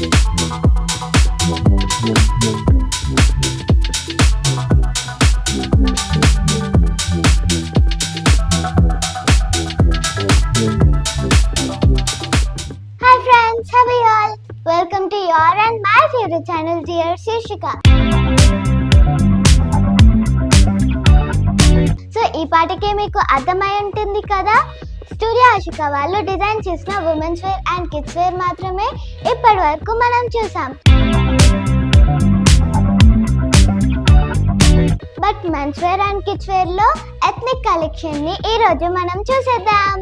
Hi friends, how are you all? Welcome to your and my favorite channel, dear Shishika. So ఈ పాటకే మీకు అర్థమై ఉంటుంది కదా, studio Ashika వాళ్ళు డిజైన్ చేసిన women's wear and kids wear మాత్రమే ఇప్పటి వరకు మనం చూసాం. But men's wear and kids wear లో ఎథ్నిక్ కలెక్షన్ ని ఈ రోజు మనం చూసేద్దాం.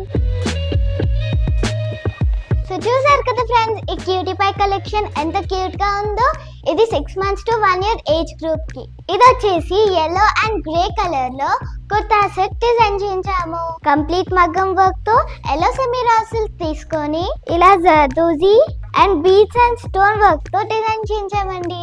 సో చూసారు కదా ఫ్రెండ్స్, ఈ క్యూటీ పై కలెక్షన్ ఎంత క్యూట్ గా ఉందో. ఇది 6 months to 1 year age group కి. ఇది వచ్చేసి yellow అండ్ గ్రే కలర్ లో కుర్తా సెట్ డిజైన్ చేయించాము. కంప్లీట్ మగ్గం వర్క్ తో ఎల్లో సెమీ రాసిల్ తీసుకొని ఇలా zardozi and beads and stone work తో డిజైన్ చేయించామండి.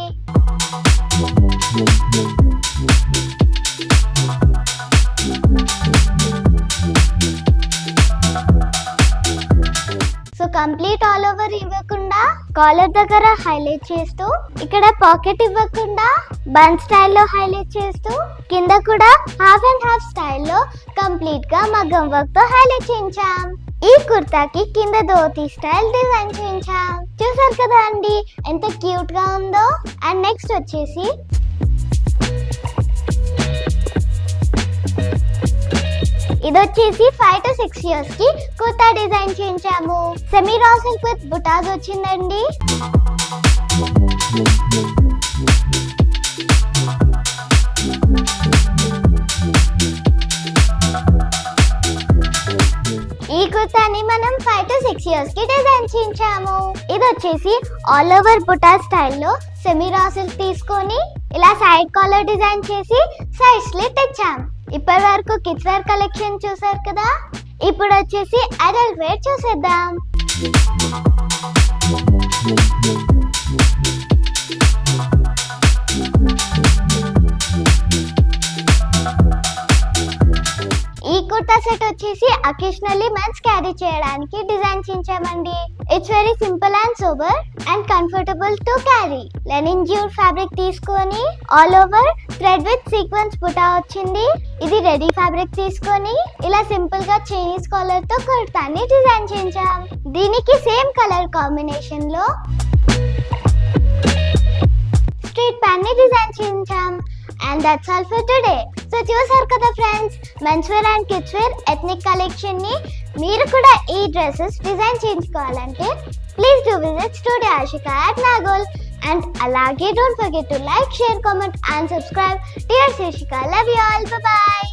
సో కంప్లీట్ ఆల్ ఓవర్ ఇవ్వకుండా కాలర్ దగ్గర హైలైట్ చేస్తూ, ఇక్కడ పాకెట్ ఇవ్వకుండా బన్ స్టైల్లో హైలైట్ చేస్తూ, కింద కూడా హాఫ్ అండ్ హాఫ్ స్టైల్లో కంప్లీట్ గా మగ్గం వర్క్ తో హైలైట్ చేయించాం. ఈ కుర్తాకి కింద ధోతి స్టైల్ డిజైన్ చేయించాం. చూసారు కదా అండి ఎంత క్యూట్ గా ఉందో. అండ్ నెక్స్ట్ వచ్చేసి ఇది వచ్చేసి 5 to 6 years కి కుర్తా డిజైన్ చేయించాము. Semi raw silk with butas వచ్చిందండి. ఈ కుర్తాని మనం 5 to 6 years కి డిజైన్ చేయించాము. ఇది వచ్చేసి ఆల్ ఓవర్ బుటా స్టైల్లో సెమీ రా సిల్క్ తీసుకొని ఇలా సైడ్ కాలర్ డిజైన్ చేసి సైడ్ స్లిట్ ఇచ్చాం. ఇప్పటి వరకు కిడ్స్ వేర్ కలెక్షన్ చూసారు కదా, ఇప్పుడు వచ్చేసి అడల్ట్ వేర్ చూసేద్దాం. ఈ కుర్తా సెట్ వచ్చేసి అకేషనల్లీ మెన్స్ క్యారీ చేయడానికి డిజైన్ చేయించామండి. It's very simple and sober and comfortable to carry. Linen jute fabric తీసుకొని all over thread with sequence buta వచ్చింది. ఇది రెడీ ఫ్యాబ్రిక్ తీసుకొని ఇలా సింపుల్ గా చైనీస్ కాలర్ తో కుర్తాని డిజైన్ చేయించాం. దీనికి సేమ్ కలర్ కాంబినేషన్ లో స్ట్రీట్ ప్యాంట్ ని డిజైన్ చేయించాం. And that's all for today. So చూసారు కదా friends, mens wear and kids wear ethnic collection ని మీరు కూడా ఈ డ్రెస్సెస్ డిజైన్ చేయించుకోవాలంటే please do visit studio Ashika at Nagol. And అలాగే don't forget to like, share, comment and subscribe. Dear Shishika, love you all. Bye bye.